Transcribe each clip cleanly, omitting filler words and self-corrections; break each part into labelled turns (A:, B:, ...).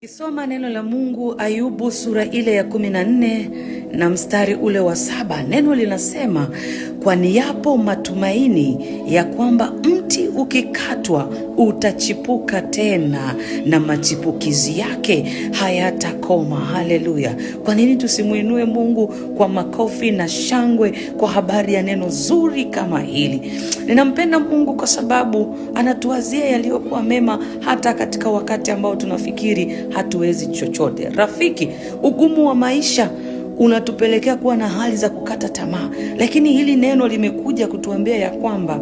A: Kisoma neno la Mungu Ayubu sura ile ya 14 na mstari ule wa 7, neno linasema, kwani yapo matumaini ya kwamba mti ukikatwa utachipuka tena na machipukizi yake hayatakoma. Haleluya! Kwa nini tusimuinue Mungu kwa makofi na shangwe kwa habari ya neno zuri kama hili? Ninampenda Mungu kwa sababu anatuwazia yaliyokuwa mema hata katika wakati ambao tunafikiri hatuwezi chochote. Rafiki, ugumu wa maisha unatupelekea kuwa na hali za kukata tamaa, lakini hili neno limekuja kutuambia ya kwamba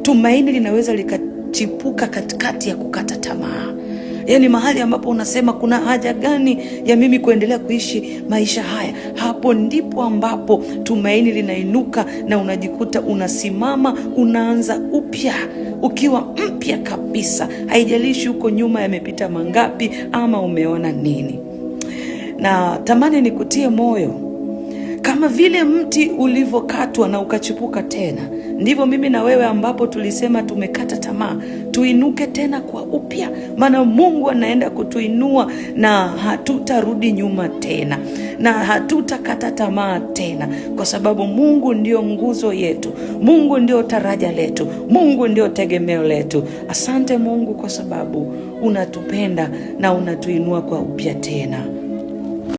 A: tumaini linaweza likachipuka katikati ya kukata tamaa. Yaani mahali ambapo unasema kuna haja gani ya mimi kuendelea kuishi maisha haya, hapo ndipo ambapo tumaini linainuka na unajikuta unasimama, unaanza upya ukiwa mpya kabisa. Haijalishi huko nyuma yamepita mangapi ama umeona nini. Na tamani nikutie moyo, kama vile mti ulivyokatwa na ukachipuka tena, ndivyo mimi na wewe ambapo tulisema tumekata tamaa, tuinuke tena kwa upya. Maana Mungu anaenda kutuinua na hatutarudi nyuma tena, na hatutakata tamaa tena, kwa sababu Mungu ndio nguzo yetu, Mungu ndio taraja letu, Mungu ndio tegemeo letu. Asante Mungu kwa sababu unatupenda na unatuinua kwa upya tena.